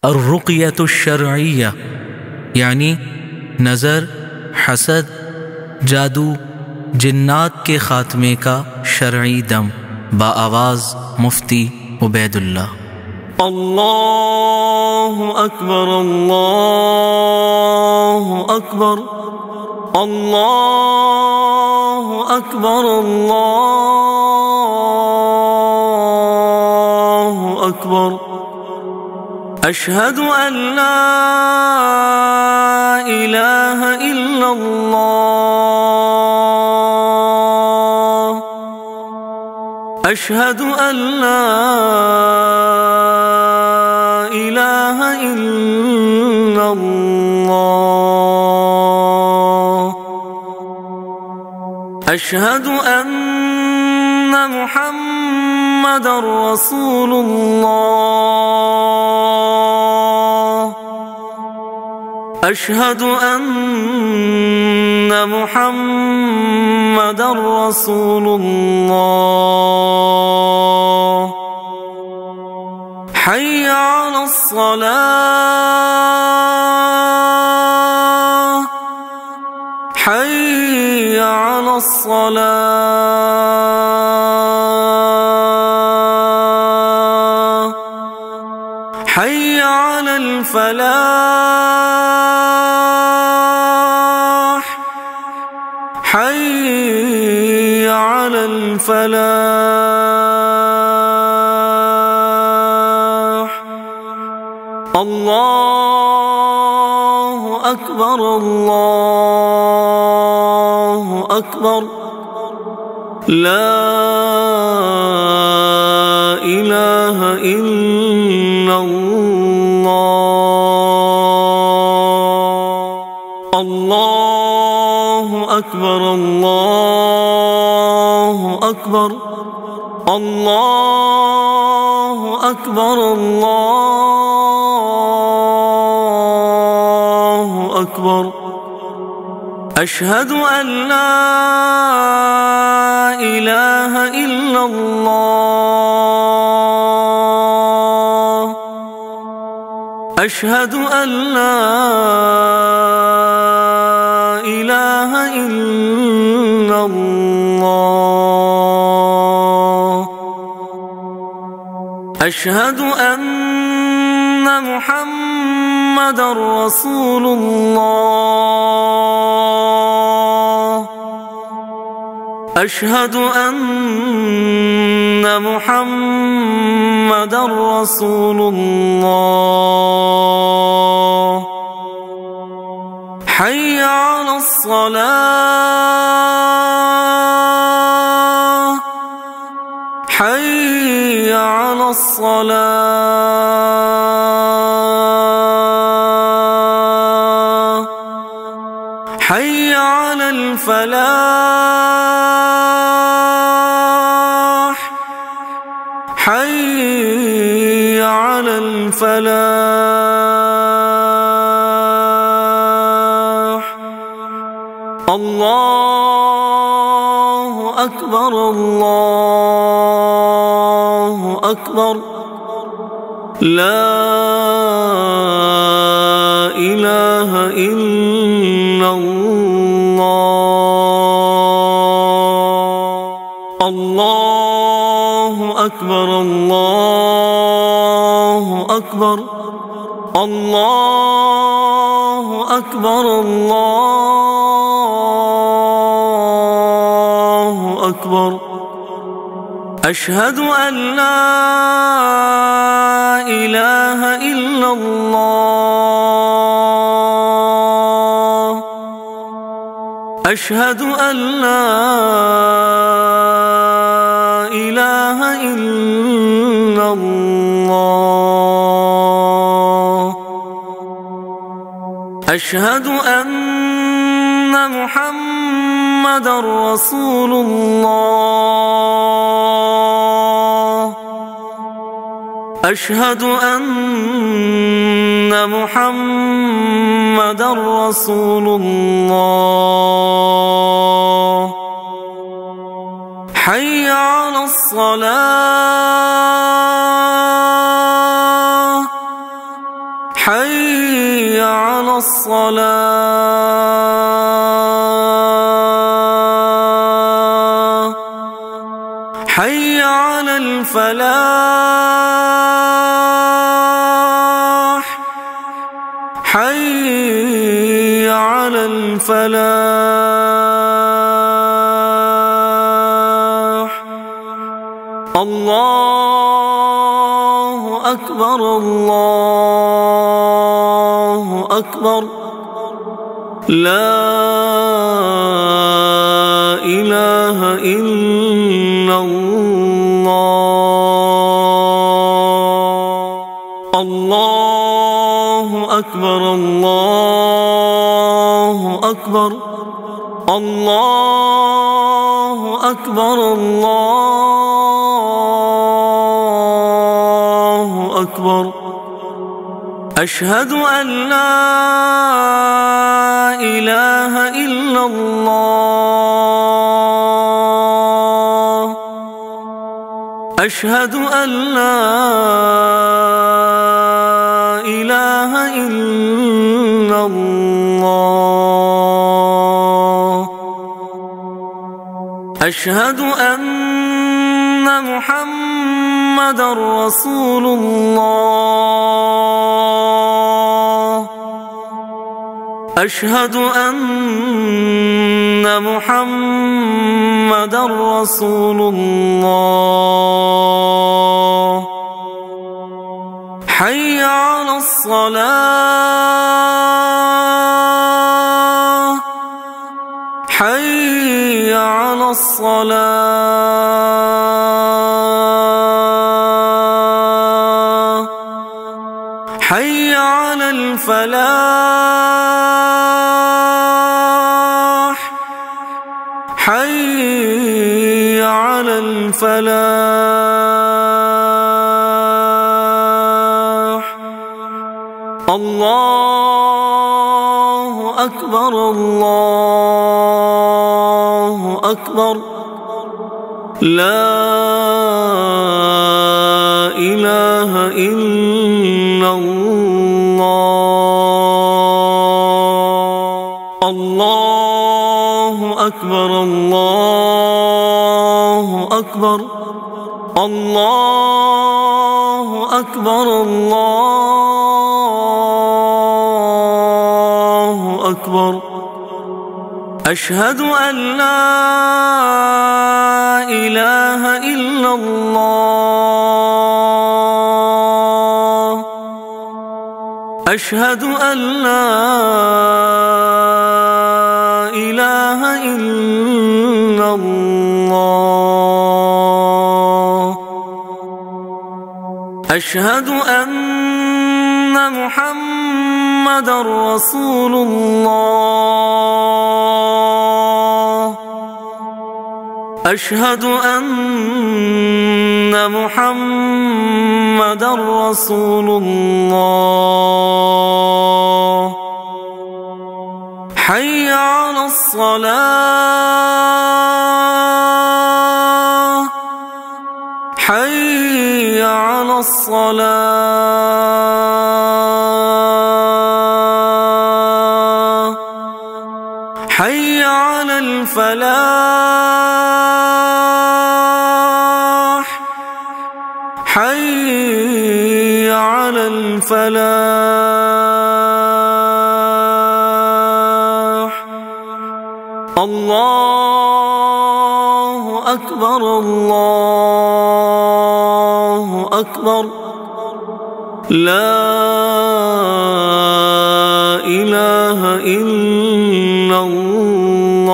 الرقية الشرعية यानी नज़र, हसद, जादू, जिन्नात के ख़ात्मे का शरई दम। बाआवाज़ मुफ्ती उबैदुल्लाह। अल्लाहु अकबर, अल्लाहु अकबर, अल्लाहु अकबर, अल्लाहु अकबर। अशहदु अन ला इलाहा इल्लल्लाह, अशहदु अन ला इलाहा इल्लल्लाह, अशहदु अन्न मुहम्मदर रसूलुल्लाह, अशहदु अन्न मुहम्मदर रसूलुल्लाह। हय्य अलस्सलाह, हय्य अलस्सलाह, हय्य अलल फलाह, हय्य अलल फलाह। अल्लाहु अकबर, अल्लाहु अकबर, ला इलाहा इल्लल्लाह। अल्लाहु अकबर, अल्लाहु अकबर, अल्लाहु अकबर, अल्लाहु अकबर। अशहदु अन ला इलाहा इल्लल्लाह, अशहदु अन ला इलाहा इल्लल्लाह, अशहदु अन्न मुहम्मदर रसूलुल्लाह, अशहदु अन्न मुहम्मदर रसूलुल्लाह। हय्य अलस्सलाह, हय्य अलस्सलाह, हय्य अलल फलाह, हय्य अलल फलाह। अल्लाहु अकबर, अल्लाहु अकबर, ला इलाहा इल्लल्लाह। अल्लाहु अकबर, अल्लाहु अकबर, अल्लाहु अकबर, अल्लाहु अकबर। अशहदु अन ला इलाहा इल्लल्लाह, अशहदु अन ला इलाहा इल्लल्लाह, अशहदु अन्न मुहम्मदर रसूलुल्लाह, अशहदु अन्न मुहम्मदर रसूलुल्लाह। हय्य अलस्सलाह, حي على الصلاة حي على الفلاح حي على الفلاح الله أكبر الله أكبر لا إله إلا الله الله أكبر الله أكبر الله أكبر الله أكبر أشهد أن لا إله إلا الله أشهد أن لا إله إلا الله أشهد أن محمدًا رسول الله أشهد أن محمدًا رسول الله حي على الصلاة حي على الصلاة حي على الفلاح حي على الفلاح الله أكبر الله أكبر لا إله إلا الله الله أكبر الله أكبر الله أكبر الله أكبر أشهد أن لا إله إلا الله أشهد أن لا إله إلا الله أشهد أن محمدًا رسول الله أشهد أن محمدًا رسول الله حي على الصلاة حي على الصلاة حي على الفلاح حي على الفلاح الله أكبر الله أكبر لا إله إلا الله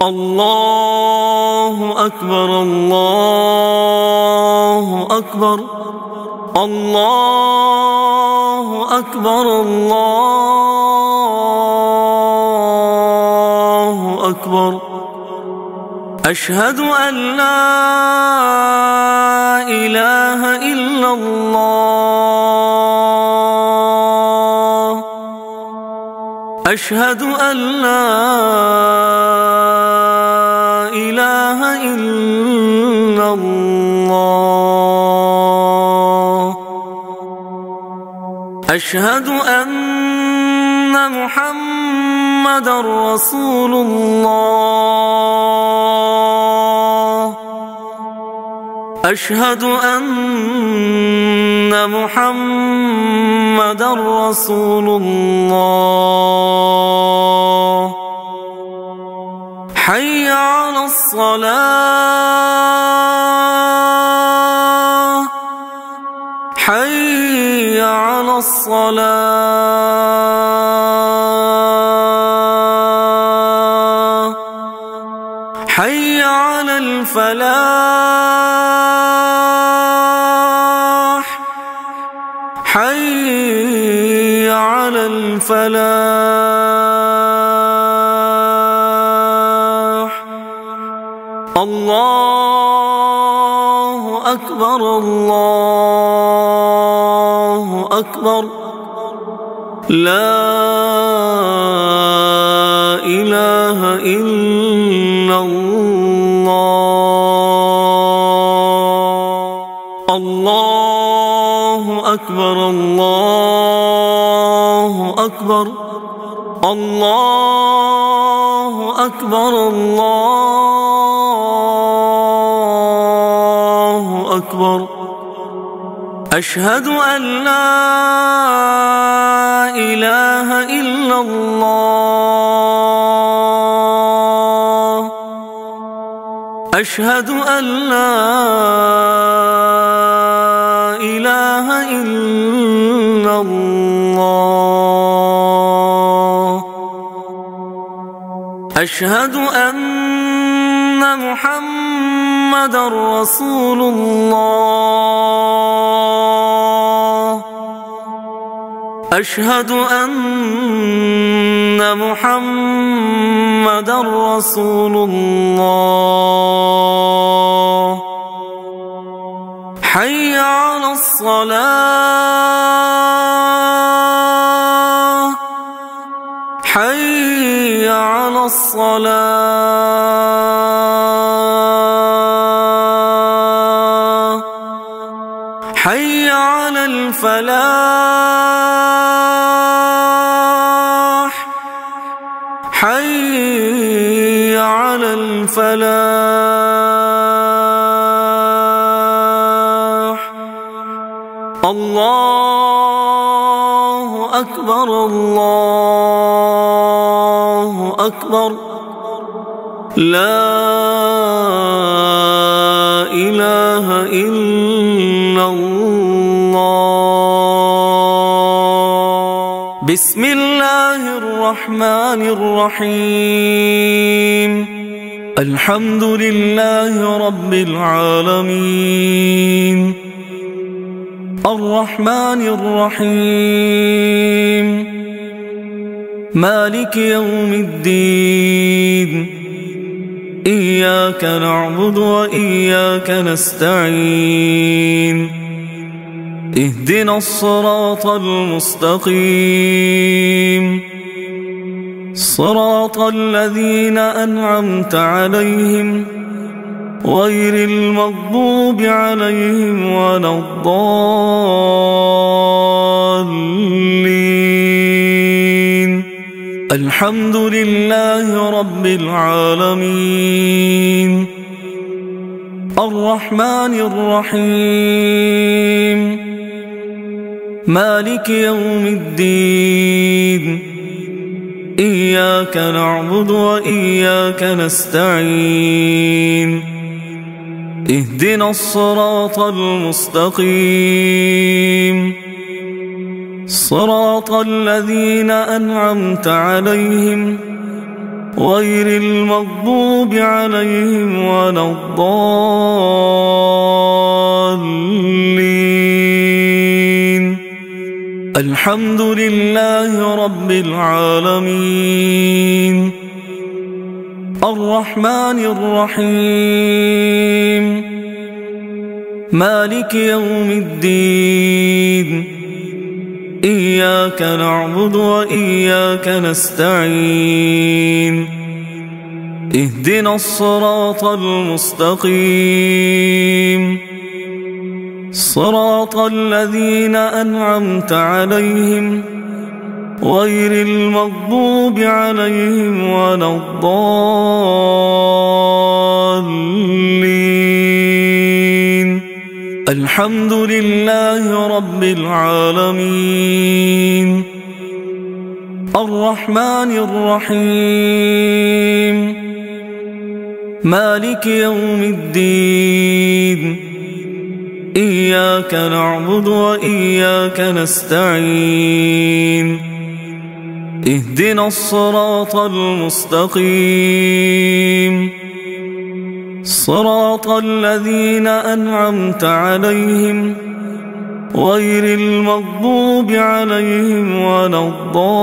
الله أكبر الله أكبر الله أكبر الله أكبر أشهد أن لا إله إلا الله أشهد أن لا إله إلا الله أشهد أن محمدًا رسول الله. أشهد أن محمدًا رسول الله. حي على الصلاة. حي على الصلاة. حي على الفلاح. حي على الفلاح. الله أكبر الله أكبر. لا إله إلا الله. الله أكبر الله أكبر. الله أكبر الله أكبر. أشهد أن لا إله إلا الله. أشهد أن لا إله إلا الله. أشهد أن محمدًا رسول الله. أشهد أن محمدًا رسول الله. حي على الصلاة. حي على الصلاة. حي على الفلاح. حي على الفلاح. الله أكبر الله أكبر. لا إله إلا الله. بسم الله الرحمن الرحيم. الحمد لله رب العالمين. الرحمن الرحيم. مالك يوم الدين. إياك نعبد وإياك نستعين. اهدنا الصراط المستقيم. صراط الذين أنعمت عليهم غير المغضوب عليهم ولا الضالين. الحمد لله رب العالمين. الرحمن الرحيم. مالك يوم الدين. إياك نعبد وإياك نستعين. اهدنا الصراط المستقيم. صراط الذين أنعمت عليهم غير المغضوب عليهم ولا الضالين. الحمد لله رب العالمين. الرحمن الرحيم. مالك يوم الدين. إياك نعبد وإياك نستعين. اهدنا الصراط المستقيم. صراط الذين أنعمت عليهم غير المغضوب عليهم ولا الضالين. الحمد لله رب العالمين الرحمن الرحيم مالك يوم الدين إياك نعبد وإياك نستعين اهدنا الصراط المستقيم صراط الذين أنعمت عليهم غير المغضوب عليهم ولا الضالين.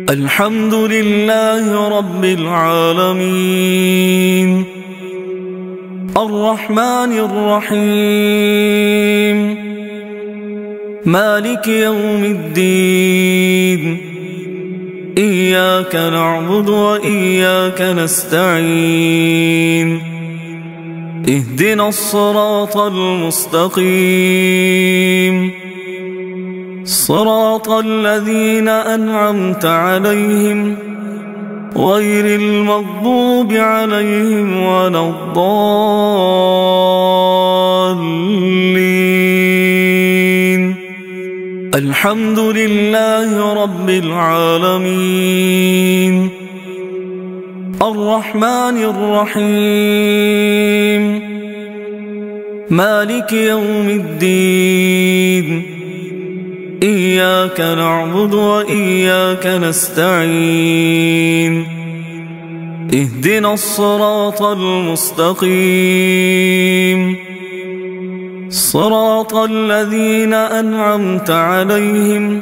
الحمد لله رب العالمين الرحمن الرحيم مالك يوم الدين إياك نعبد وإياك نستعين اهدنا الصراط المستقيم صراط الذين أنعمت عليهم غير المغضوب عليهم ولا الضالين. الحمد لله رب العالمين الرحمن الرحيم مالك يوم الدين إياك نعبد وإياك نستعين اهدنا الصراط المستقيم صراط الذين أنعمت عليهم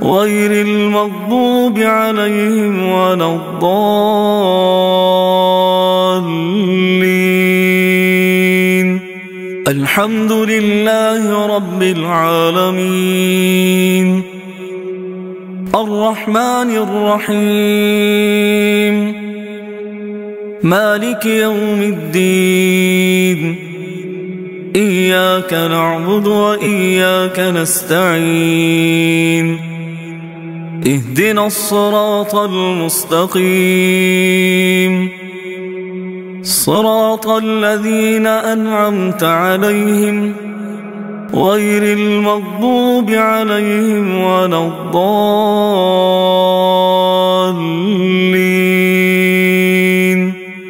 غير المغضوب عليهم ولا الضالين. الحمد لله رب العالمين الرحمن الرحيم مالك يوم الدين إياك نعبد وإياك نستعين اهدنا الصراط المستقيم صراط الذين أنعمت عليهم غير المغضوب عليهم ولا الضالين.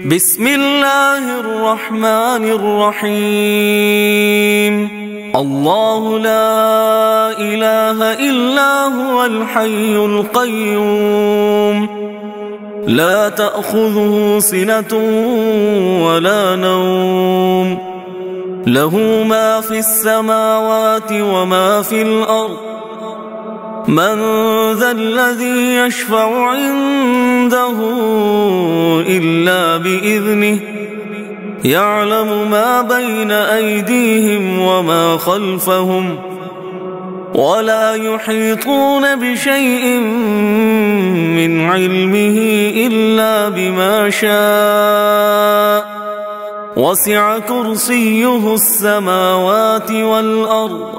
بسم الله الرحمن الرحيم الله لا إله إلا هو الحي القيوم لا تأخذه سنة ولا نوم له ما في السماوات وما في الأرض من ذا الذي يشفع عنده إلا بإذنه يعلم ما بين أيديهم وما خلفهم ولا يحيطون بشيء من علمه إلا بما شاء وسع كرسيه السماوات والأرض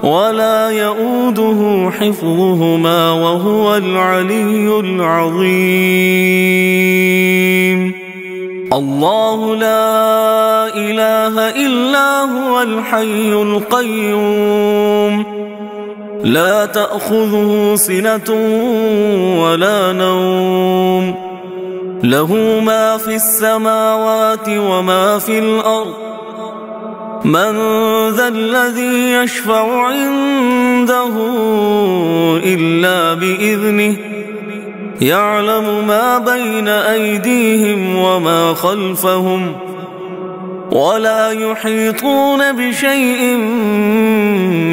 ولا يؤوده حفظهما وهو العلي العظيم. الله لا إله إلا هو الحي القيوم لا تأخذه سنة ولا نوم له ما في السماوات وما في الأرض من ذا الذي يشفع عنده إلا بإذنه يعلم ما بين أيديهم وما خلفهم ولا يحيطون بشيء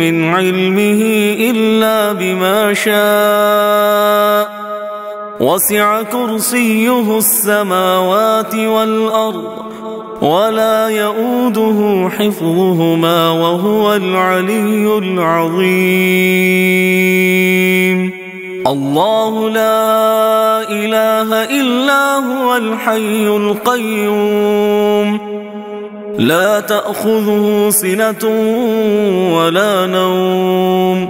من علمه إلا بما شاء وسع كرسيه السماوات والأرض ولا يؤوده حفظهما وهو العلي العظيم. الله لا إله إلا هو الحي القيوم لا تأخذه سنة ولا نوم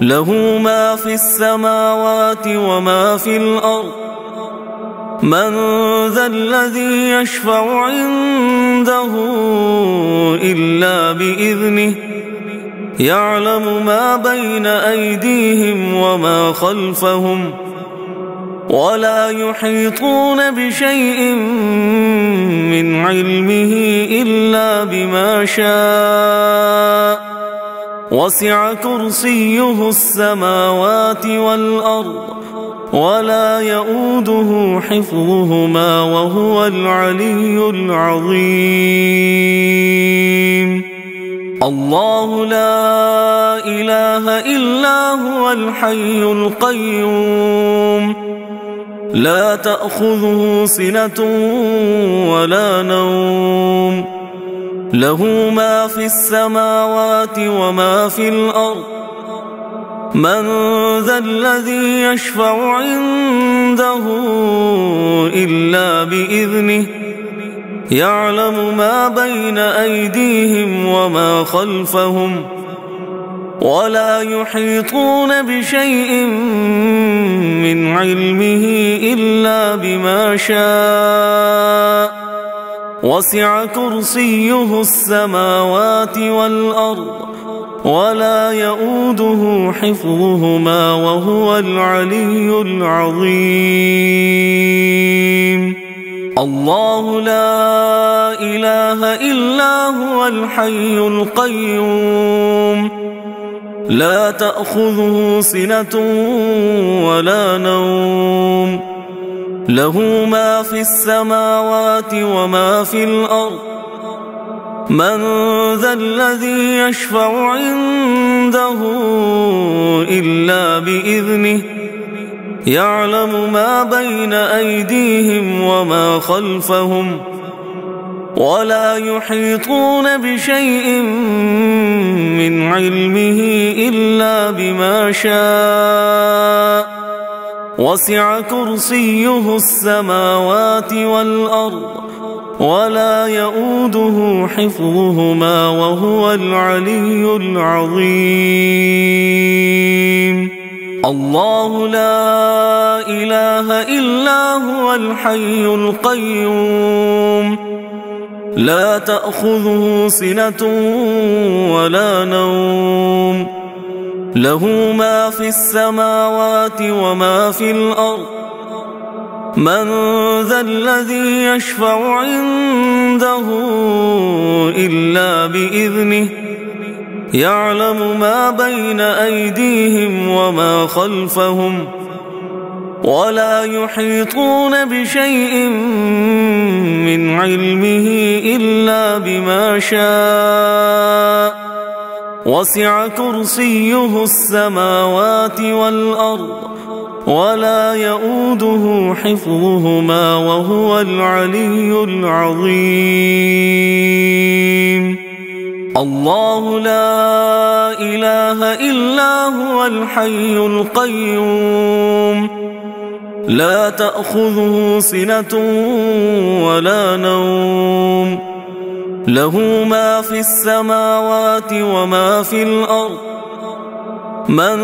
له ما في السماوات وما في الأرض من ذا الذي يشفع عنده إلا بإذنه يعلم ما بين أيديهم وما خلفهم ولا يحيطون بشيء من علمه إلا بما شاء وسع كرسيه السماوات والأرض ولا يؤوده حفظهما وهو العلي العظيم الله لا إله إلا هو الحي القيوم لا تأخذه سنة ولا نوم له ما في السماوات وما في الأرض من ذا الذي يشفع عنده إلا بإذنه يعلم ما بين أيديهم وما خلفهم ولا يحيطون بشيء من علمه إلا بما شاء وسع كرسيه السماوات والأرض ولا يؤوده حفظهما وهو العلي العظيم الله لا إله إلا هو الحي القيوم لا تأخذه سنة ولا نوم له ما في السماوات وما في الأرض من ذا الذي يشفع عنده إلا بإذنه يعلم ما بين أيديهم وما خلفهم ولا يحيطون بشيء من علمه إلا بما شاء وسع كرسيه السماوات والأرض ولا يؤوده حفظهما وهو العلي العظيم الله لا إله إلا هو الحي القيوم لا تأخذه سنة ولا نوم له ما في السماوات وما في الأرض من ذا الذي يشفع عنده إلا بإذنه يعلم ما بين أيديهم وما خلفهم ولا يحيطون بشيء من علمه إلا بما شاء وسع كرسيه السماوات والأرض ولا يؤوده حفظهما وهو العلي العظيم الله لا إله إلا هو الحي القيوم لا تأخذه سنة ولا نوم له ما في السماوات وما في الأرض من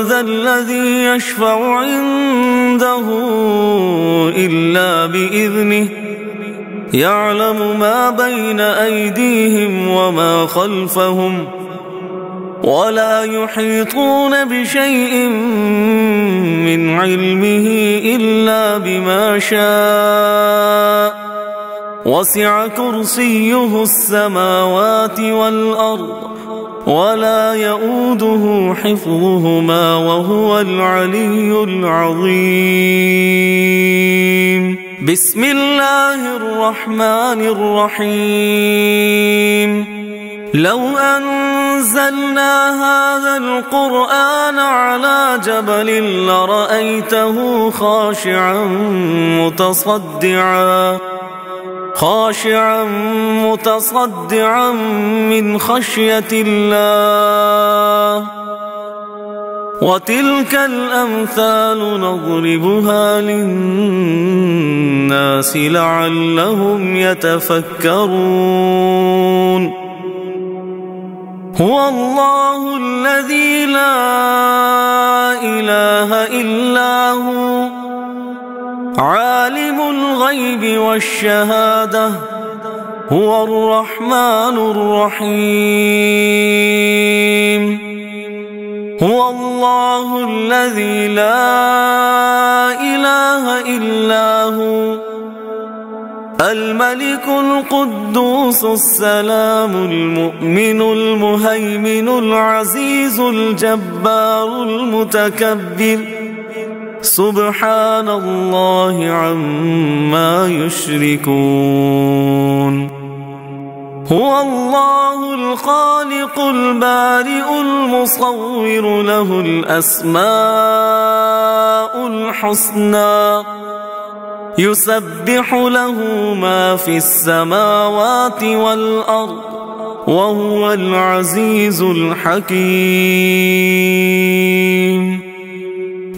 ذا الذي يشفع عنده إلا بإذنه يعلم ما بين أيديهم وما خلفهم ولا يحيطون بشيء من علمه إلا بما شاء وسع كرسيه السماوات والأرض ولا يؤوده حفظهما وهو العلي العظيم بسم الله الرحمن الرحيم لو أنزلنا هذا القرآن على جبل لرأيته خاشعا متصدعا من خشية الله وتلك الأمثال نضربها للناس لعلهم يتفكرون. هو الله الذي لا إله إلا هو عالم الغيب والشهادة هو الرحمن الرحيم. هو الله الذي لا إله إلا هو الملك القدوس السلام المؤمن المهيمن العزيز الجبار المتكبر سبحان الله عما يشركون. هو الله الخالق البارئ المصور له الأسماء الحسنى يسبح له ما في السماوات والأرض وهو العزيز الحكيم.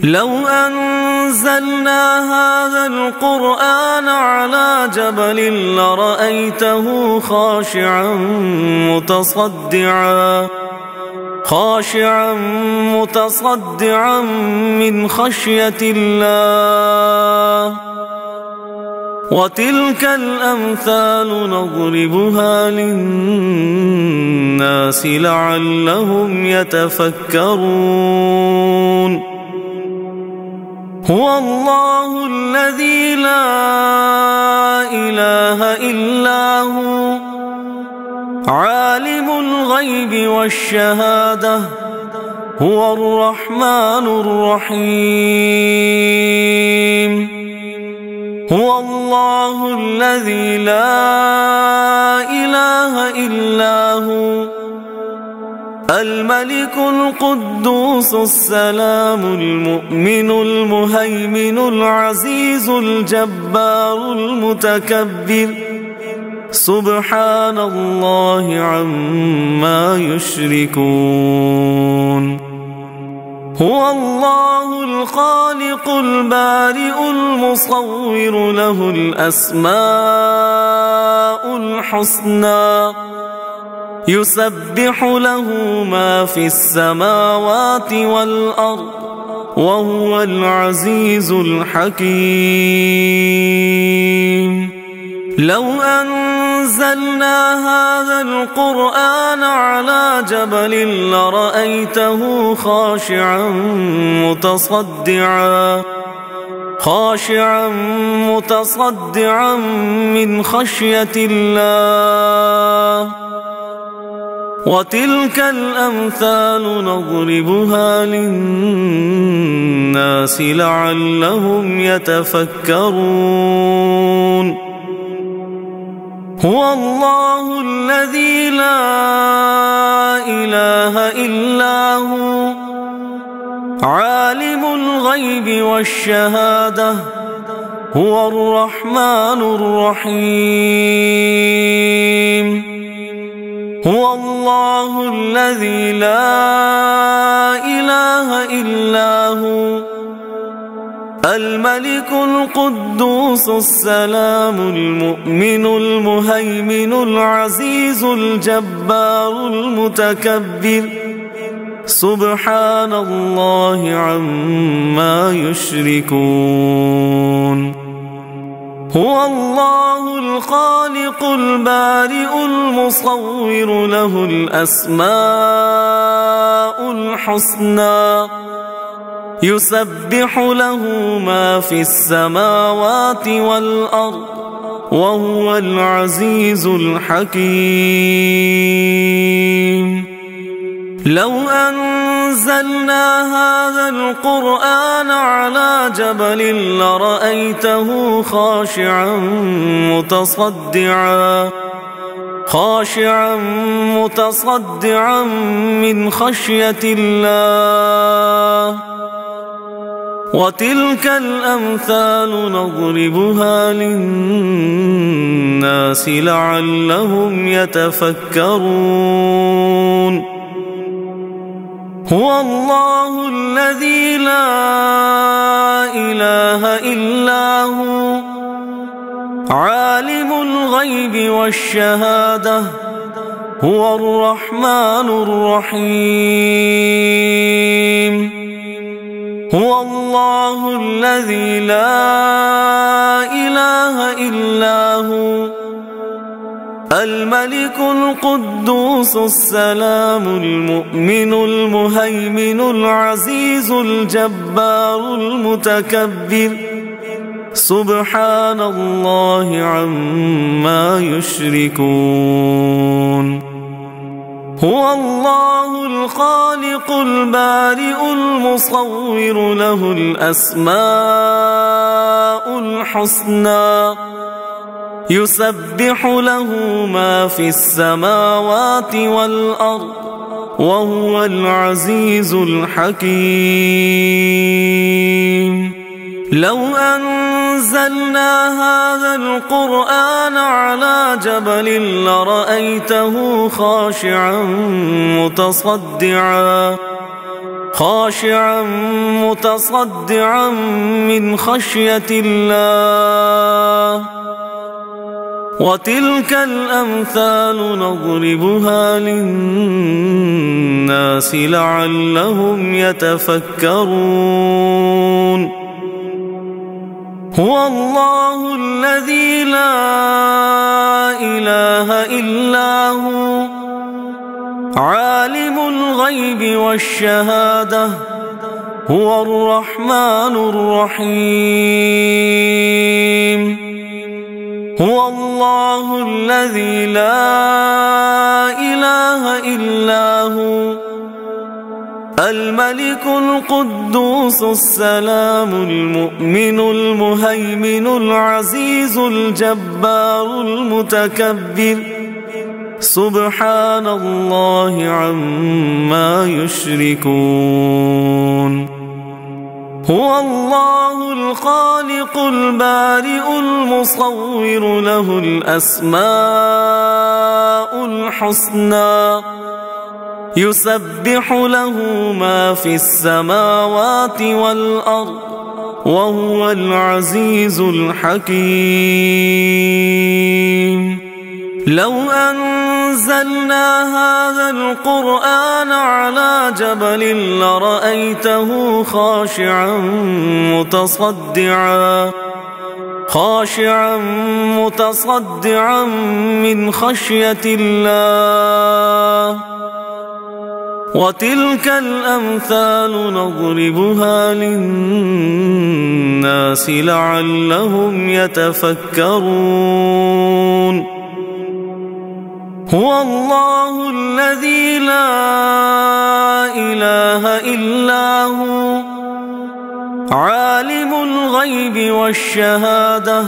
لو أنزلنا هذا القرآن على جبل لرأيته خاشعا متصدعا من خشية الله. وتلك الأمثال نضربها للناس لعلهم يتفكرون. هو الله الذي لا إله إلا هو عالم الغيب والشهادة هو الرحمن الرحيم. هو الله الذي لا إله إلا هو الملك القدوس السلام المؤمن المهيمن العزيز الجبار المتكبر سبحان الله عما يشركون. هو الله الخالق البارئ المصور له الأسماء الحسنى يسبح له ما في السماوات والأرض وهو العزيز الحكيم. لو أنزلنا هذا القرآن على جبل لرأيته خاشعا متصدعا من خشية الله. وتلك الأمثال نضربها للناس لعلهم يتفكرون. هو الله الذي لا إله إلا هو عالم الغيب والشهادة هو الرحمن الرحيم. هو الله الذي لا إله إلا هو الملك القدوس السلام المؤمن المهيمن العزيز الجبار المتكبر سبحان الله عما يشركون. هو الله الخالق البارئ المصور له الأسماء الحسنى يسبح له ما في السماوات والأرض وهو العزيز الحكيم. لو أنزلنا هذا القرآن على جبل لرأيته خاشعا متصدعا من خشية الله. وتلك الأمثال نضربها للناس لعلهم يتفكرون. هو الله الذي لا إله إلا هو عالم الغيب والشهادة هو الرحمن الرحيم هو الله الذي لا إله إلا هو الملك القدوس السلام المؤمن المهيمن العزيز الجبار المتكبر سبحان الله عما يشركون هو الله الخالق البارئ المصور له الأسماء الحسنى يسبح له ما في السماوات والأرض وهو العزيز الحكيم لو أنزلنا هذا القرآن على جبل لرأيته خاشعا متصدعا من خشية الله وتلك الأمثال نضربها للناس لعلهم يتفكرون هو الله الذي لا إله إلا هو عالم الغيب والشهادة هو الرحمن الرحيم هو الله الذي لا إله إلا هو الملك القدوس السلام المؤمن المهيمن العزيز الجبار المتكبر سبحان الله عما يشركون هو الله الخالق البارئ المصور له الأسماء الحسنى يسبح له ما في السماوات والأرض وهو العزيز الحكيم لو أنزلنا هذا القرآن على جبل لرأيته خاشعا متصدعا من خشية الله وتلك الأمثال نضربها للناس لعلهم يتفكرون هو الله الذي لا إله إلا هو عالم الغيب والشهادة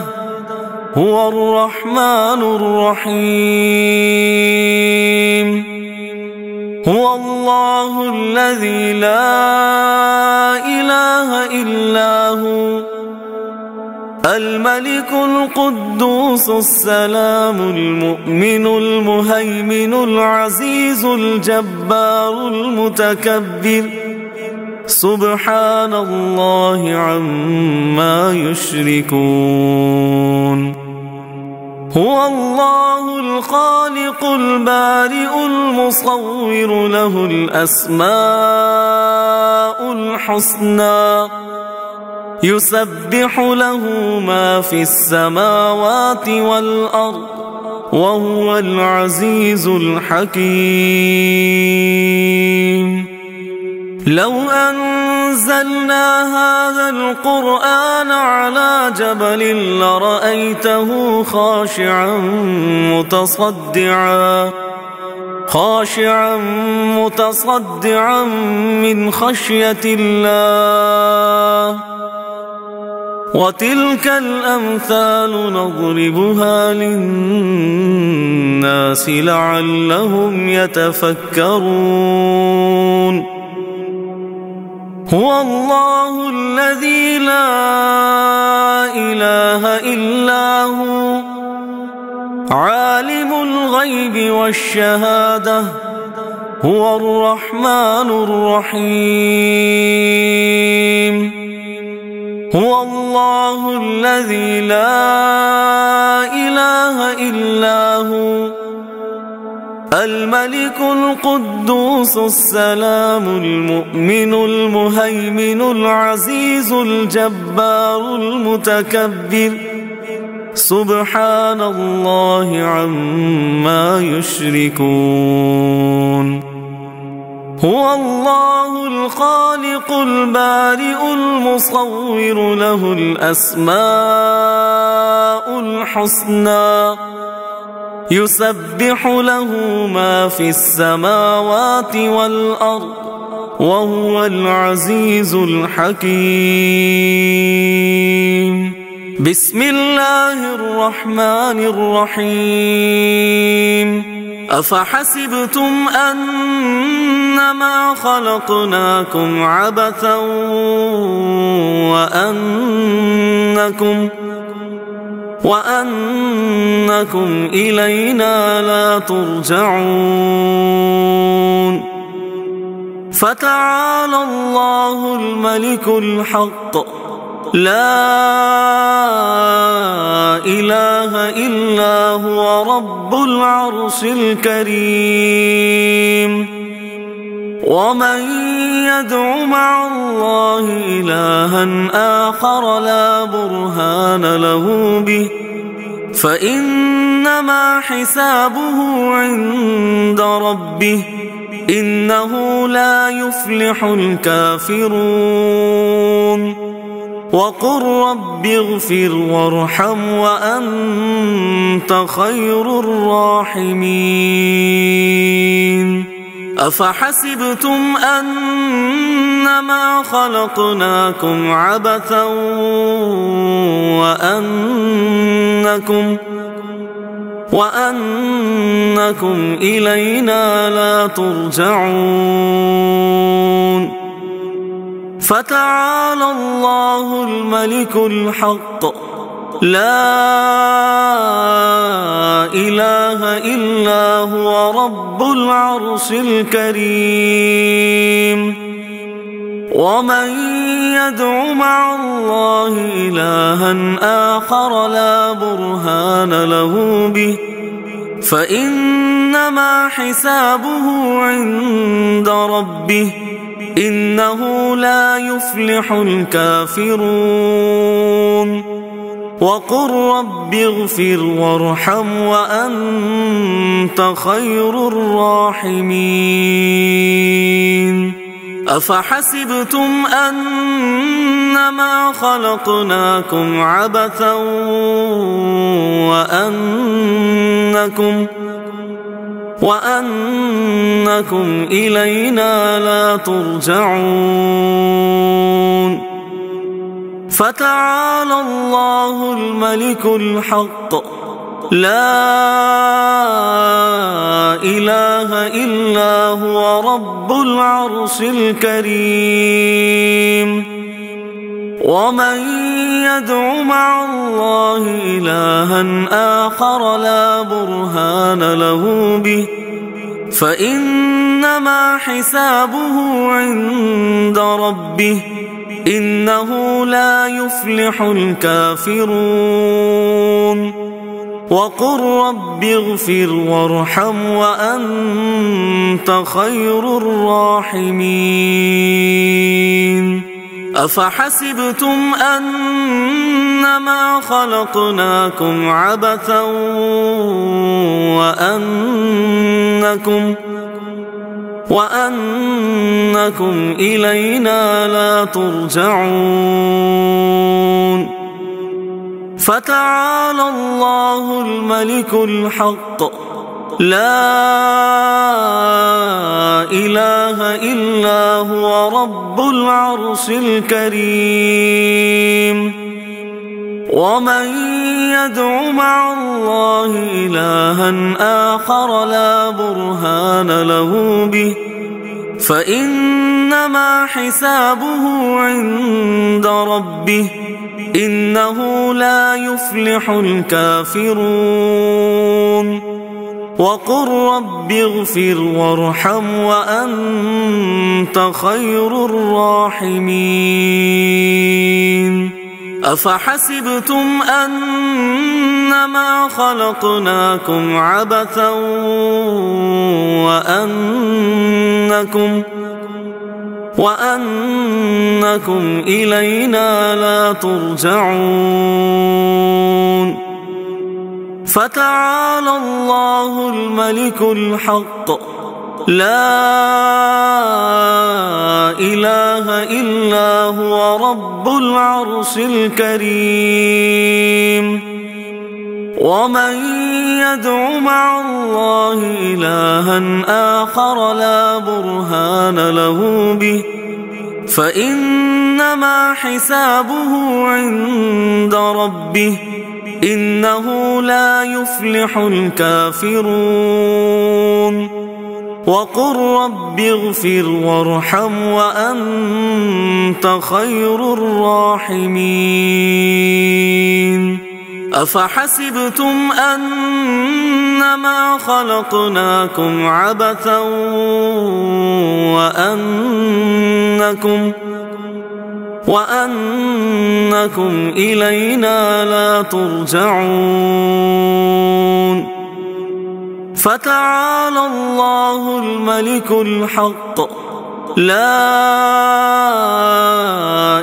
هو الرحمن الرحيم هو الله الذي لا إله إلا هو الملك القدوس السلام المؤمن المهيمن العزيز الجبار المتكبر سبحان الله عما يشركون هو الله الخالق البارئ المصور له الأسماء الحسنى يسبح له ما في السماوات والأرض وهو العزيز الحكيم لو أنزلنا هذا القرآن على جبل لرأيته خاشعا متصدعا من خشية الله وتلك الأمثال نضربها للناس لعلهم يتفكرون هو الله الذي لا إله إلا هو عالم الغيب والشهادة هو الرحمن الرحيم هو الله الذي لا إله إلا هو الملك القدوس السلام المؤمن المهيمن العزيز الجبار المتكبر سبحان الله عما يشركون هو الله الخالق البارئ المصور له الأسماء الحسنى يسبح له ما في السماوات والأرض وهو العزيز الحكيم بسم الله الرحمن الرحيم أفحسبتم أنما خلقناكم عبثا وأنكم إلينا لا ترجعون فتعالى الله الملك الحق لا إله إلا هو رب العرش الكريم ومن يدع مع الله إلها آخر لا برهان له به فإنما حسابه عند ربه إنه لا يفلح الكافرون وقل رب اغفر وارحم وأنت خير الراحمين أفحسبتم أنما خلقناكم عبثا وأنكم إلينا لا ترجعون فتعالى الله الملك الحق لا إله إلا هو رب العرش الكريم ومن يدع مع الله إلها آخر لا برهان له به فإنما حسابه عند ربه إنه لا يفلح الكافرون وقل رب اغفر وارحم وأنت خير الراحمين أفحسبتم أنما خلقناكم عبثا وأنكم إلينا لا ترجعون فتعالى الله الملك الحق لا إله إلا هو رب العرش الكريم ومن يدع مع الله إلها آخر لا برهان له به فإنما حسابه عند ربه إنه لا يفلح الكافرون وقل رب اغفر وارحم وأنت خير الراحمين أفحسبتم أنما خلقناكم عبثا وأنكم إلينا لا ترجعون فتعالى الله الملك الحق لا إله إلا هو رب العرش الكريم ومن يدع مع الله إلها آخر لا برهان له به فإنما حسابه عند ربه إنه لا يفلح الكافرون وقل رب اغفر وارحم وأنت خير الراحمين. أفحسبتم أنما خلقناكم عبثا وأنكم إلينا لا ترجعون. فتعالى الله الملك الحق لا إله إلا هو رب العرش الكريم. ومن يدع مع الله إلها آخر لا برهان له به فإنما حسابه عند ربه إنه لا يفلح الكافرون. وقل رب اغفر وارحم وأنت خير الراحمين. أفحسبتم أنما خلقناكم عبثا وأنكم إلينا لا ترجعون. فتعالى الله الملك الحق لا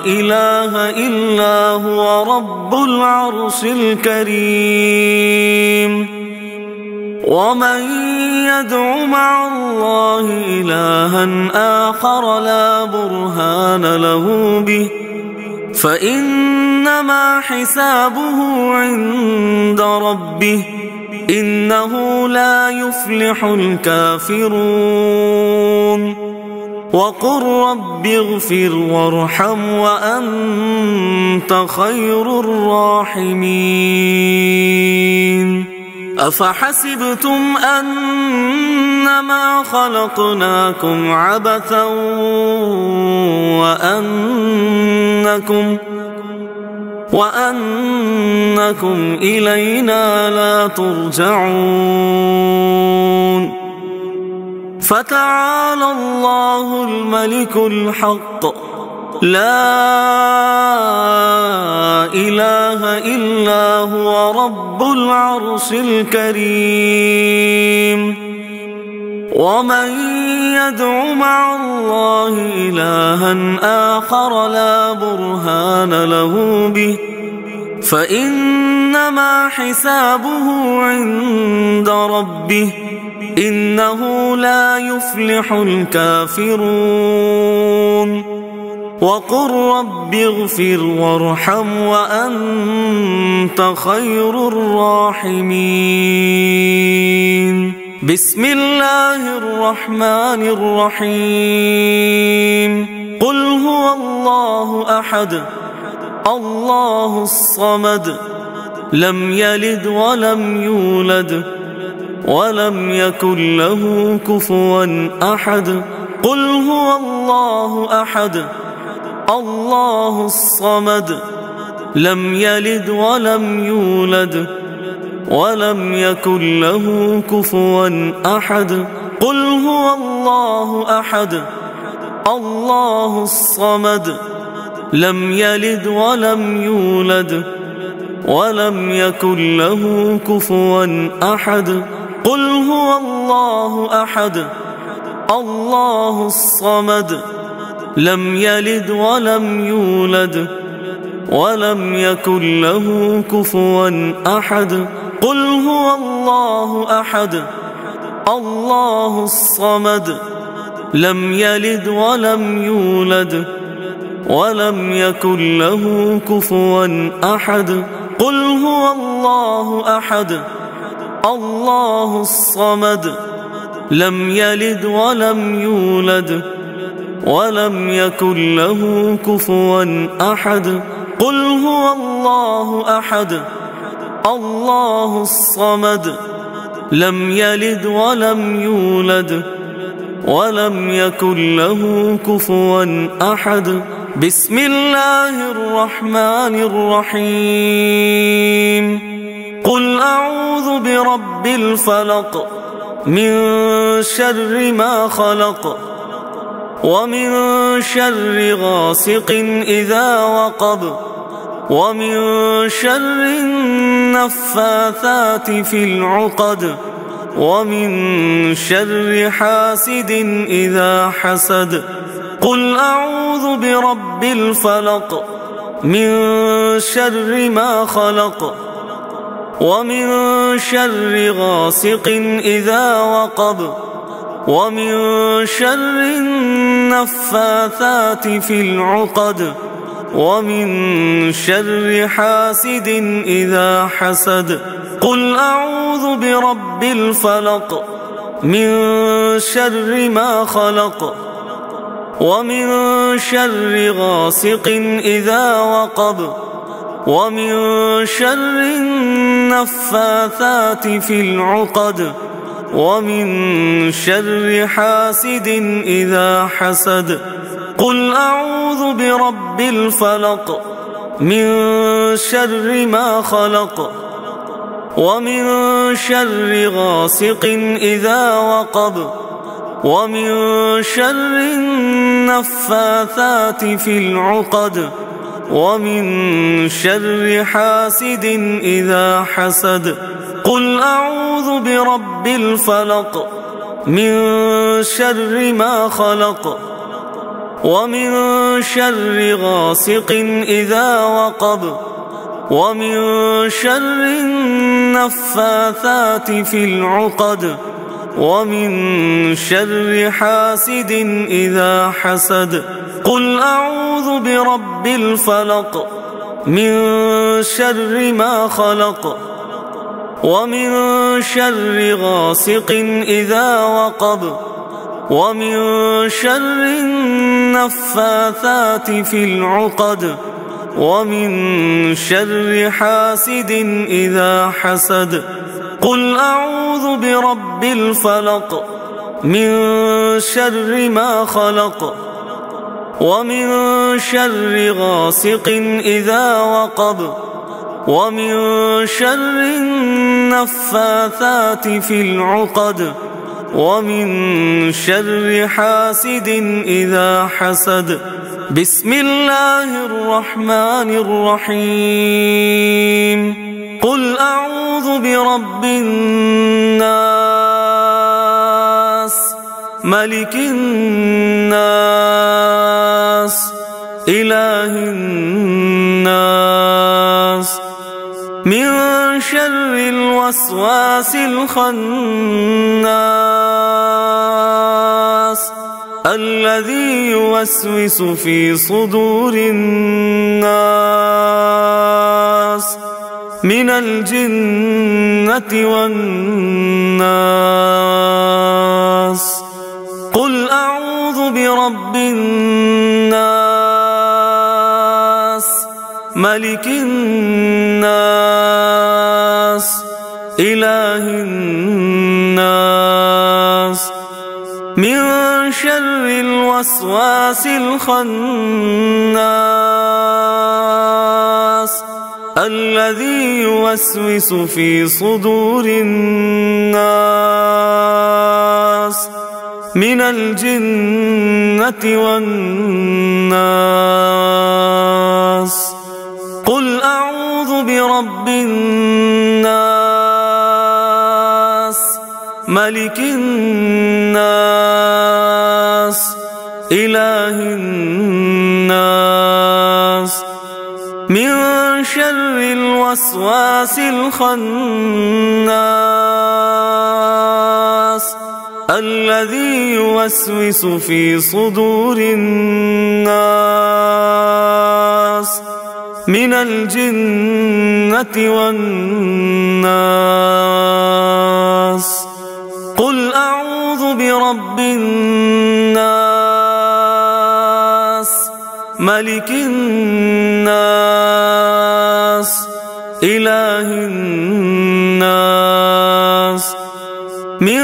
إله إلا هو رب العرش الكريم. ومن يدع مع الله إلها آخر لا برهان له به فإنما حسابه عند ربه إنه لا يفلح الكافرون. وقل رب اغفر وارحم وأنت خير الراحمين. أفحسبتم أنما خلقناكم عبثا وأنكم إلينا لا ترجعون. فتعالى الله الملك الحق لا إله إلا هو رب العرش الكريم. ومن يدع مع الله إلها آخر لا برهان له به فإنما حسابه عند ربه إنه لا يفلح الكافرون. وقل رب اغفر وارحم وأنت خير الراحمين. بسم الله الرحمن الرحيم. قل هو الله أحد الله الصمد لم يلد ولم يولد ولم يكن له كفوا أحد. قل هو الله أحد الله الصمد لم يلد ولم يولد ولم يكن له كفوا أحد. قل هو الله أحد الله الصمد لم يلد ولم يولد ولم يكن له كفوا أحد. قل هو الله أحد الله الصمد لم يلد ولم يولد ولم يكن له كفوا أحد. قل هو الله أحد الله الصمد لم يلد ولم يولد ولم يكن له كفوا أحد. قل هو الله أحد الله الصمد لم يلد ولم يولد ولم يكن له كفوا أحد. قل هو الله أحد الله الصمد لم يلد ولم يولد ولم يكن له كفوا أحد. بسم الله الرحمن الرحيم. قل أعوذ برب الفلق من شر ما خلق ومن شر غاسق إذا وقب ومن شر النفاثات في العقد ومن شر حاسد إذا حسد. قل أعوذ برب الفلق من شر ما خلق ومن شر غاسق إذا وقب ومن شر النفاثات في العقد ومن شر حاسد إذا حسد. قل أعوذ برب الفلق من شر ما خلق ومن شر غاسق إذا وقب ومن شر النفاثات في العقد ومن شر حاسد إذا حسد. قل أعوذ برب الفلق من شر ما خلق ومن شر غاسق إذا وقب ومن شر النفاثات في العقد ومن شر حاسد إذا حسد. قل أعوذ برب الفلق من شر ما خلق ومن شر غاسق إذا وقب ومن شر النفاثات في العقد ومن شر حاسد إذا حسد. قل أعوذ برب الفلق من شر ما خلق ومن شر غاسق إذا وقب ومن شر النفاثات في العقد ومن شر حاسد إذا حسد. قل أعوذ برب الفلق من شر ما خلق ومن شر غاسق إذا وقب ومن شر النفاثات في العقد ومن شر حاسد إذا حسد. بسم الله الرحمن الرحيم. قل أعوذ برب الناس ملك الناس إله الناس من شر الوسواس الخناس الذي يوسوس في صدور الناس من الجنة والناس. قل أعوذ برب الناس ملك الناس إله الناس من شر الوسواس الخناس الذي يوسوس في صدور الناس من الجنة والناس. قل أعوذ برب الناس ملك الناس إله الناس من شر الوسواس الخناس الذي يوسوس في صدور الناس من الجنة والناس. قل أعوذ برب الناس ملك الناس إله الناس من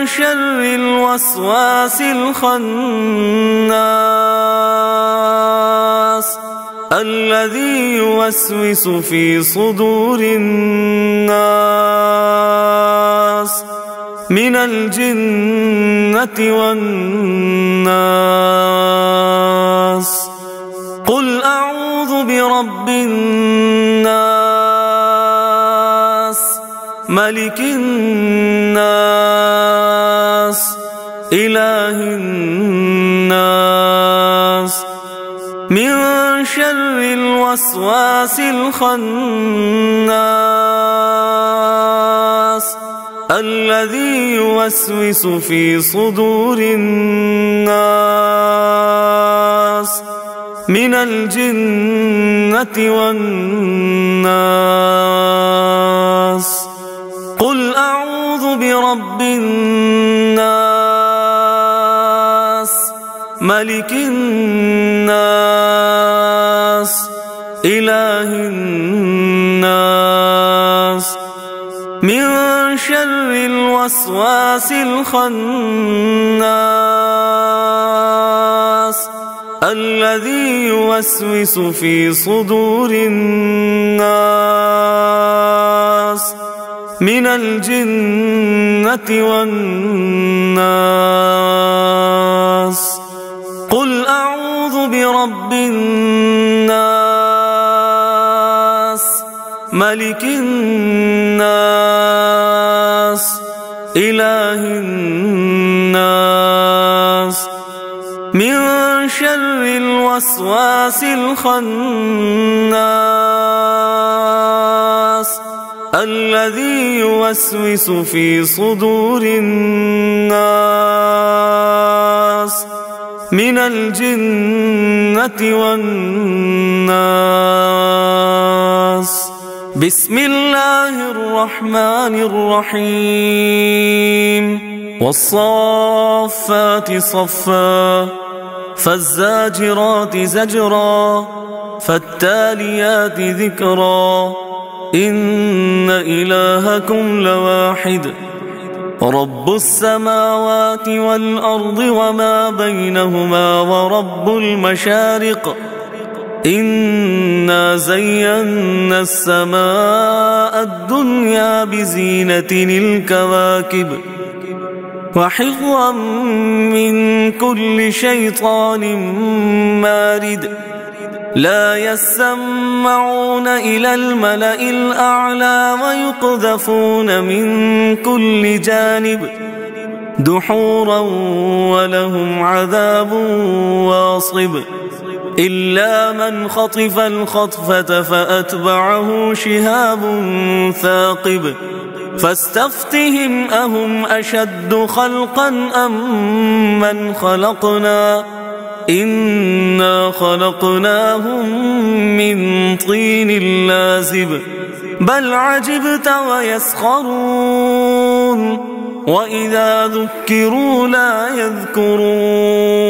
شر الوسواس الخناس الذي يوسوس في صدور الناس من الجنة والناس. قل أعوذ برب الناس ملك الناس إله الناس من شر الوسواس الخناس الذي يوسوس في صدور الناس من الجنة والناس. قل أعوذ برب الناس ملك الناس إله الناس من شر الوسواس الخناس الذي يوسوس في صدور الناس من الجنة والناس. قل أعوذ برب الناس ملك الناس إله الناس من شر الوسواس الخناس الذي يوسوس في صدور الناس من الجنة والناس. بسم الله الرحمن الرحيم والصافات صفا فالزاجرات زجرا فالتاليات ذكرا إن إلهكم لواحد رب السماوات والأرض وما بينهما ورب المشارق إنا زينا السماء الدنيا بزينة الكواكب وحفظا من كل شيطان مارد لا يسمعون إلى الملأ الأعلى ويقذفون من كل جانب دحورا ولهم عذاب واصب إلا من خطف الخطفة فأتبعه شهاب ثاقب فاستفتهم أهم أشد خلقا أم من خلقنا إنا خلقناهم من طين لازب بل عجبت ويسخرون وإذا ذكروا لا يذكرون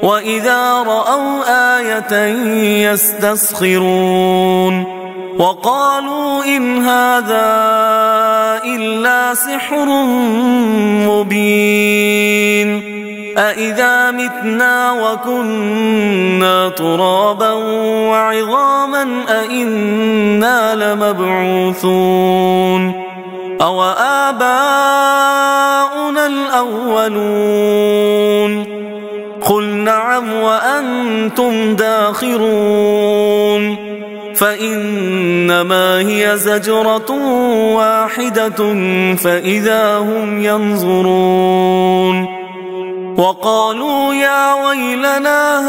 وإذا رأوا آية يستسخرون وقالوا إن هذا إلا سحر مبين أإذا متنا وكنا ترابا وعظاما أإنا لمبعوثون أو آباؤنا الأولون قل نعم وأنتم داخرون فإنما هي زجرة واحدة فإذا هم ينظرون وقالوا يا ويلنا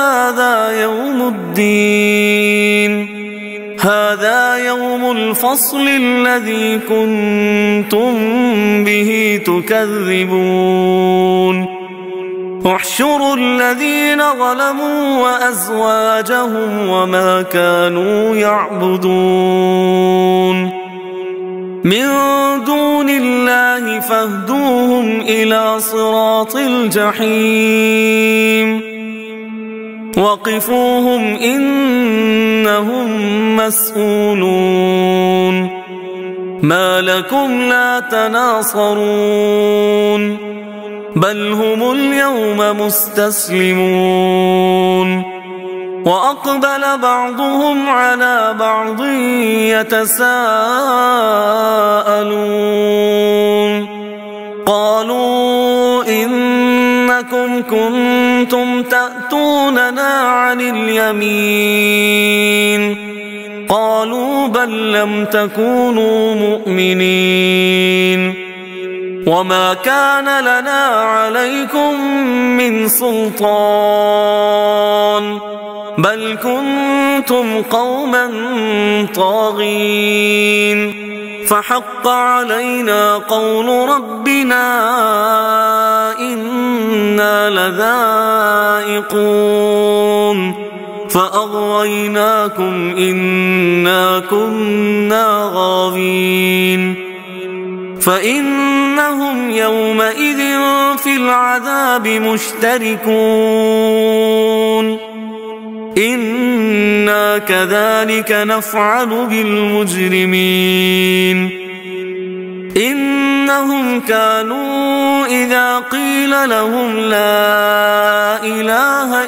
هذا يوم الفصل الذي كنتم به تكذبون احشروا الذين ظلموا وأزواجهم وما كانوا يعبدون من دون الله فاهدوهم إلى صراط الجحيم وقفوهم إنهم مسؤولون ما لكم لا تناصرون بل هم اليوم مستسلمون وأقبل بعضهم على بعض يتساءلون قالوا إنكم كنتم تأتوننا عن اليمين قالوا بل لم تكونوا مؤمنين وما كان لنا عليكم من سلطان بل كنتم قوما طاغين فحق علينا قول ربنا إنا لذائقون فأغويناكم إنا كنا غاوين فإنهم يومئذ في العذاب مشتركون إنا كذلك نفعل بالمجرمين إنهم كانوا إذا قيل لهم لا إله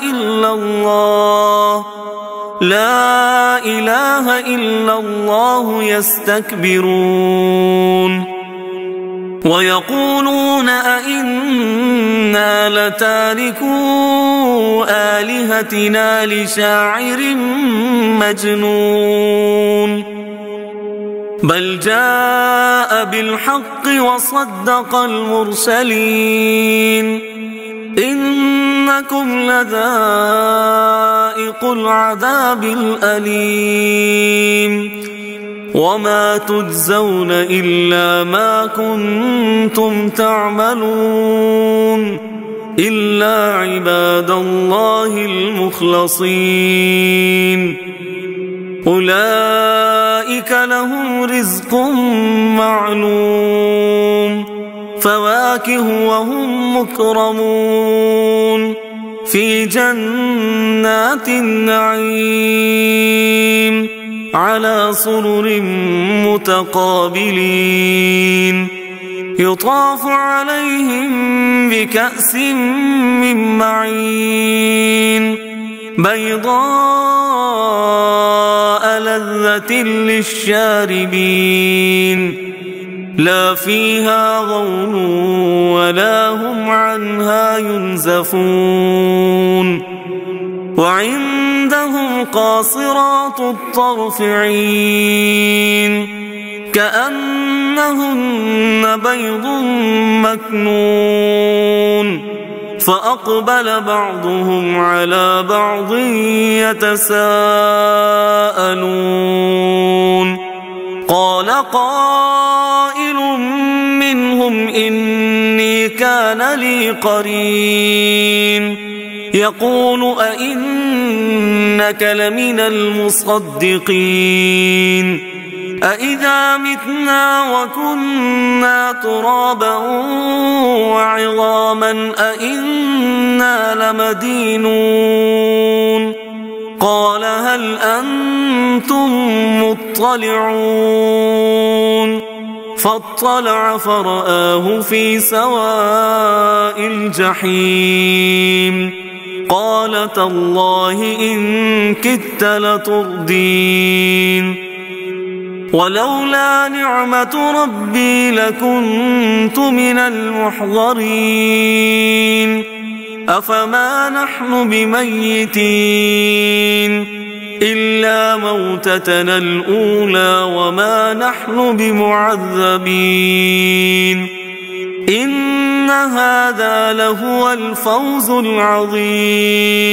إلا الله يستكبرون ويقولون أئنا لتاركو آلهتنا لشاعر مجنون بل جاء بالحق وصدق المرسلين إنكم لذائق العذاب الأليم وما تجزون إلا ما كنتم تعملون إلا عباد الله المخلصين أولئك لهم رزق معلوم فواكه وهم مكرمون في جنات النعيم على سرر متقابلين يطاف عليهم بكأس من معين بيضاء لذة للشاربين لا فيها غول ولا هم عنها ينزفون وعندهم قاصرات الطرف عين كأنهن بيض مكنون فأقبل بعضهم على بعض يتساءلون قال قائل منهم إني كان لي قرين يقول أئنك لمن المصدقين أئذا متنا وكنا ترابا وعظاما أئنا لمدينون قال هل أنتم مطلعون فاطلع فرآه في سواء الجحيم قال تالله إن كدت لتردين ولولا نعمة ربي لكنت من المحضرين أفما نحن بميتين إلا موتتنا الأولى وما نحن بمعذبين إن هذا لهو الفوز العظيم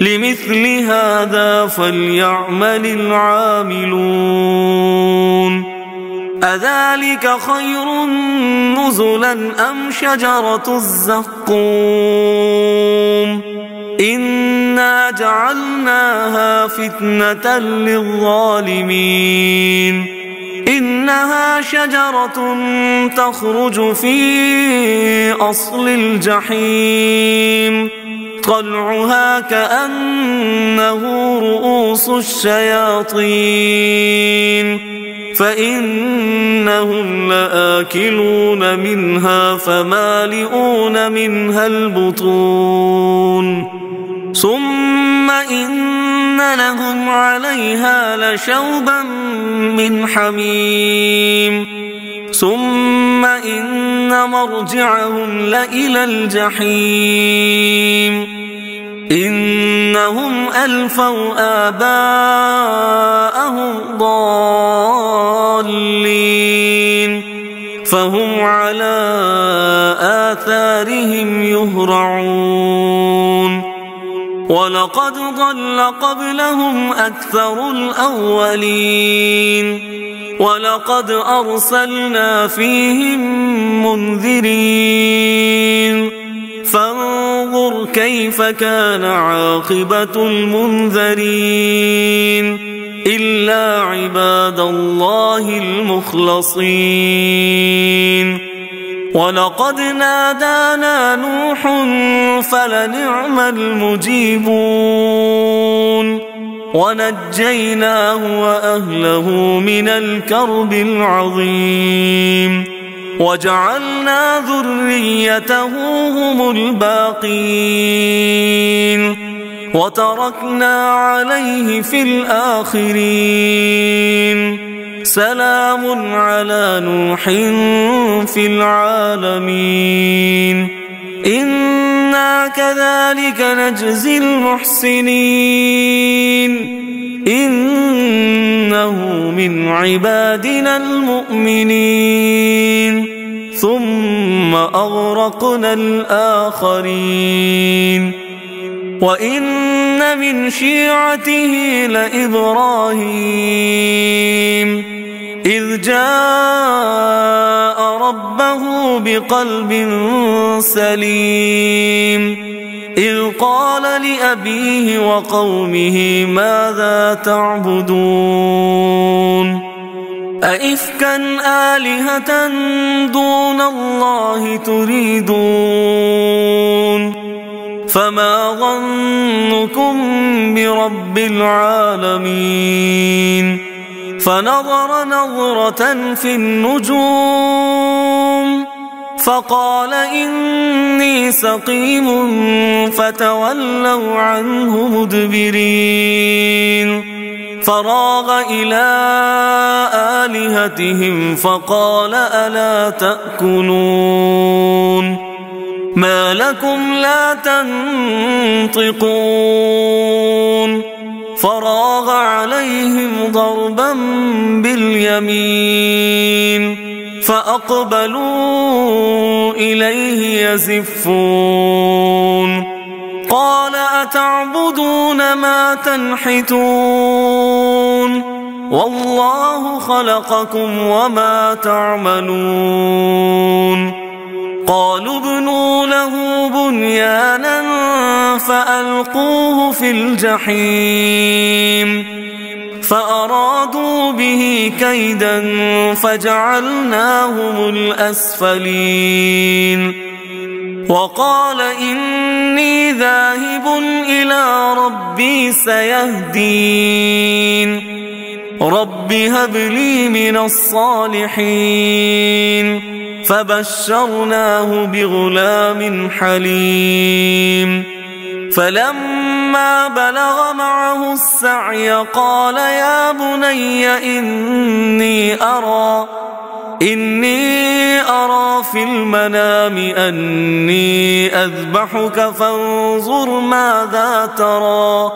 لمثل هذا فليعمل العاملون أذلك خير نزلا أم شجرة الزقوم إنا جعلناها فتنة للظالمين إنها شجرة تخرج في أصل الجحيم طلعها كأنه رؤوس الشياطين فإنهم لآكلون منها فمالئون منها البطون ثم إن لهم عليها لشوبا من حميم ثم إن مرجعهم لإلى الجحيم إنهم ألفوا آباءهم ضالين فهم على آثارهم يهرعون ولقد ضل قبلهم أكثر الأولين ولقد أرسلنا فيهم منذرين فانظر كيف كان عاقبة المنذرين إلا عباد الله المخلصين ولقد نادانا نوح فلنعم المجيبون ونجيناه وأهله من الكرب العظيم وجعلنا ذريته هم الباقين وتركنا عليه في الآخرين سلام على نوح في العالمين إنا كذلك نجزي المحسنين إنه من عبادنا المؤمنين ثم أغرقنا الآخرين وإن من شيعته لإبراهيم إذ جاء ربه بقلب سليم إذ قال لأبيه وقومه ماذا تعبدون أئفكا آلهة دون الله تريدون فما ظنكم برب العالمين فنظر نظرة في النجوم فقال إني سقيم فتولوا عنه مدبرين فراغ إلى آلهتهم فقال ألا تأكلون ما لكم لا تنطقون فراغ عليهم ضربا باليمين فأقبلوا إليه يزفون قال أتعبدون ما تنحتون والله خلقكم وما تعملون قالوا ابنوا له بنيانا فألقوه في الجحيم فأرادوا به كيدا فجعلناهم الأسفلين وقال إني ذاهب إلى ربي سيهدين رب هب لي من الصالحين فبشرناه بغلام حليم فلما بلغ معه السعي قال يا بني إني أرى في المنام أني أذبحك فانظر ماذا ترى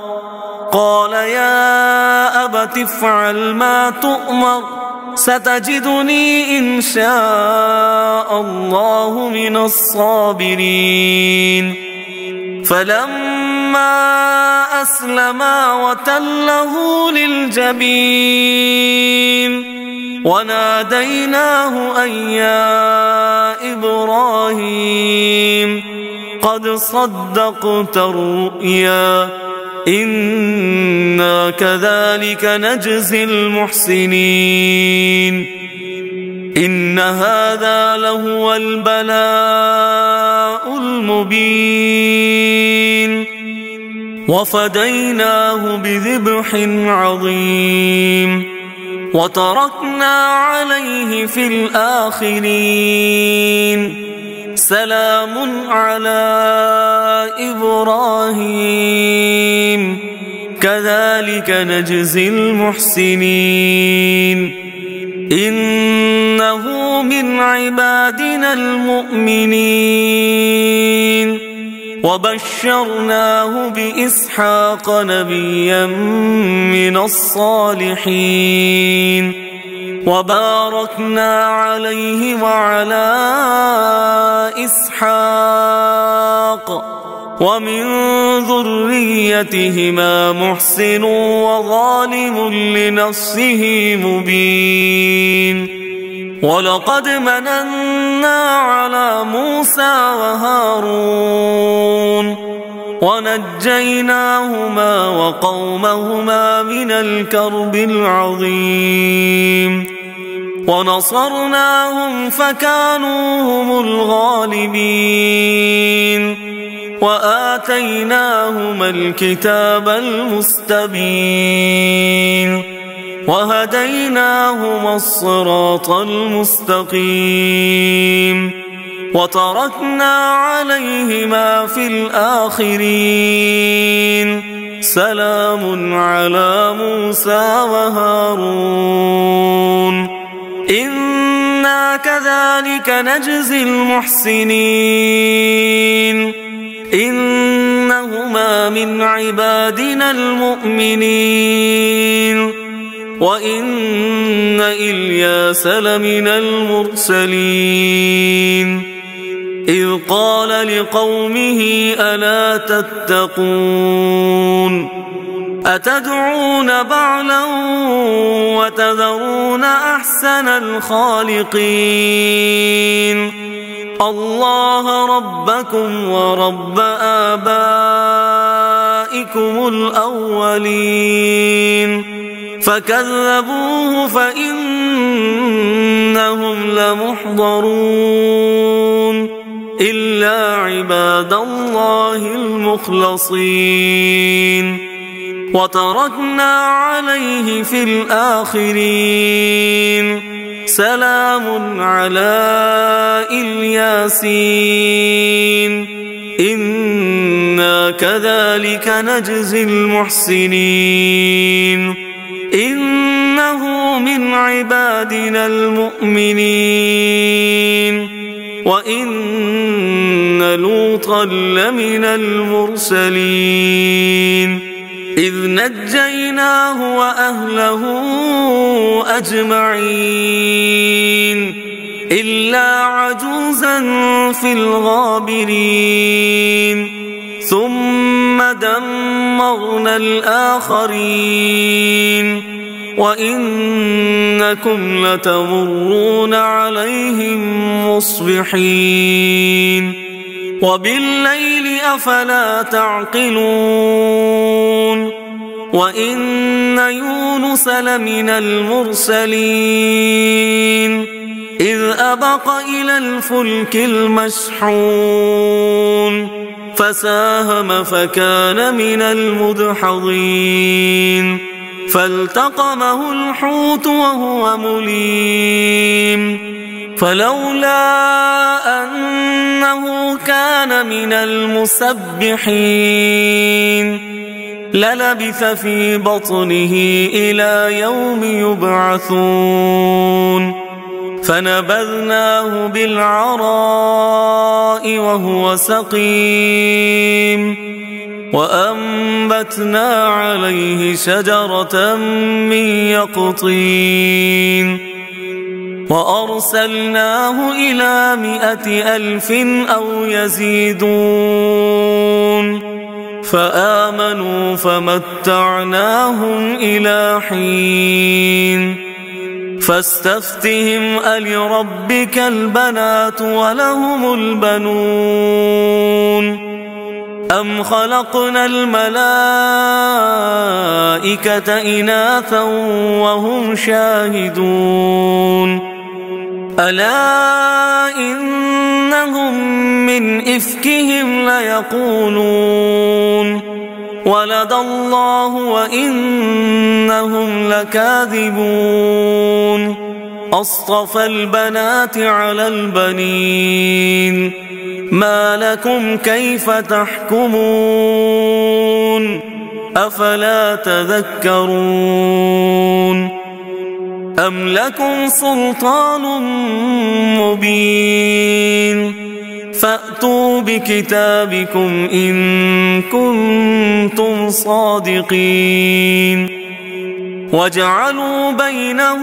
قال يا أبت افعل ما تؤمر ستجدني إن شاء الله من الصابرين فلما أسلما وتله للجبين وناديناه أن يا إبراهيم قد صدقت الرؤيا إنا كذلك نجزي المحسنين إن هذا لهو البلاء المبين وفديناه بذبح عظيم وتركنا عليه في الآخرين سلام على إبراهيم كذلك نجزي المحسنين إنه من عبادنا المؤمنين وبشرناه بإسحاق نبيا من الصالحين وباركنا عليه وعلى إسحاق ومن ذريتهما محسن وظالم لنفسه مبين ولقد مننا على موسى وهارون ونجيناهما وقومهما من الكرب العظيم ونصرناهم فكانوا هم الغالبين وآتيناهما الكتاب المستبين وهديناهما الصراط المستقيم وتركنا عليهما في الآخرين سلام على موسى وهارون إنا كذلك نجزي المحسنين إنهما من عبادنا المؤمنين وإن إلياس لمن المرسلين إذ قال لقومه ألا تتقون أتدعون بعلا وتذرون أحسن الخالقين الله ربكم ورب آبائكم الأولين فكذبوه فإنهم لمحضرون إلا عباد الله المخلصين وتركنا عليه في الآخرين سلام على الياسين إنا كذلك نجزي المحسنين إنه من عبادنا المؤمنين وإن لوطا لمن المرسلين إذ نجيناه وأهله أجمعين إلا عجوزا في الغابرين ثم دمرنا الآخرين وإنكم لتمرون عليهم مصبحين وبالليل أفلا تعقلون وإن يونس لمن المرسلين إذ أبق إلى الفلك المشحون فساهم فكان من المدحضين فالتقمه الحوت وهو مليم فلولا أنه كان من المسبحين للبث في بطنه إلى يوم يبعثون فنبذناه بالعراء وهو سقيم وأنبتنا عليه شجرة من يقطين وأرسلناه إلى 100,000 أو يزيدون فآمنوا فمتعناهم إلى حين فاستفتهم ألربك البنات ولهم البنون أم خلقنا الملائكة إناثا وهم شاهدون ألا إنهم من إفكهم ليقولون ولد الله وإنهم لكاذبون أصطفى البنات على البنين ما لكم كيف تحكمون أفلا تذكرون أم لكم سلطان مبين فأتوا بكتابكم إن كنتم صادقين وجعلوا بينه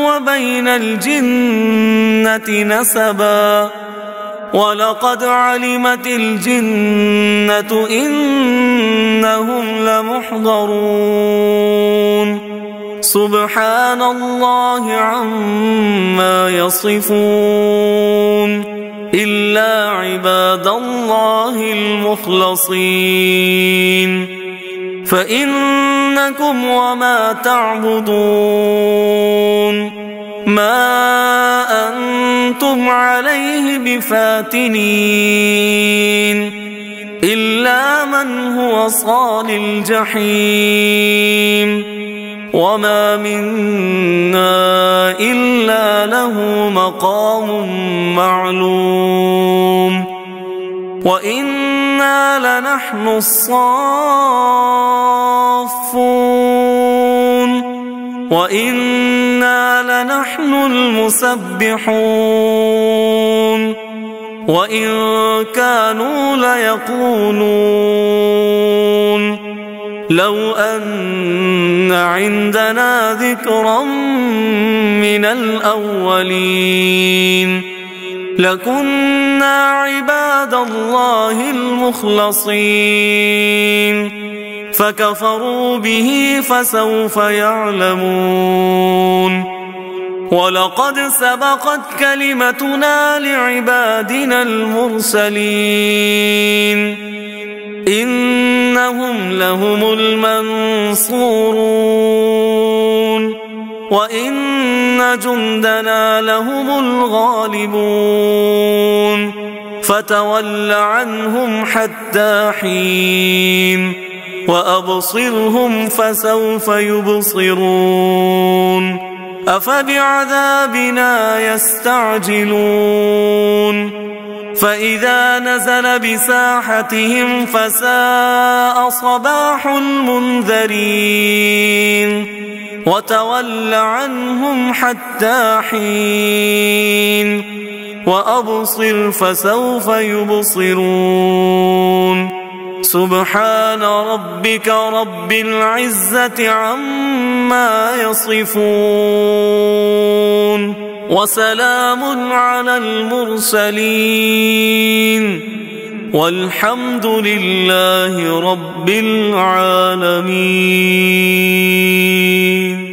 وبين الجنة نسبا ولقد علمت الجنة إنهم لمحضرون سبحان الله عما يصفون إلا عباد الله المخلصين فإنكم وما تعبدون ما أنتم عليه بفاتنين إلا من هو صال الجحيم وما منا إلا له مقام معلوم وإنا لنحن الصافون وإنا لنحن المسبحون وإن كانوا ليقولون لو أن عندنا ذكرا من الأولين لكنا عباد الله المخلصين فكفروا به فسوف يعلمون ولقد سبقت كلمتنا لعبادنا المرسلين إنهم لهم المنصورون وإن جندنا لهم الغالبون فتول عنهم حتى حين وأبصرهم فسوف يبصرون أفبعذابنا يستعجلون فإذا نزل بساحتهم فساء صباح المنذرين وتول عنهم حتى حين وأبصر فسوف يبصرون سبحان ربك رب العزة عما يصفون وسلام على المرسلين والحمد لله رب العالمين.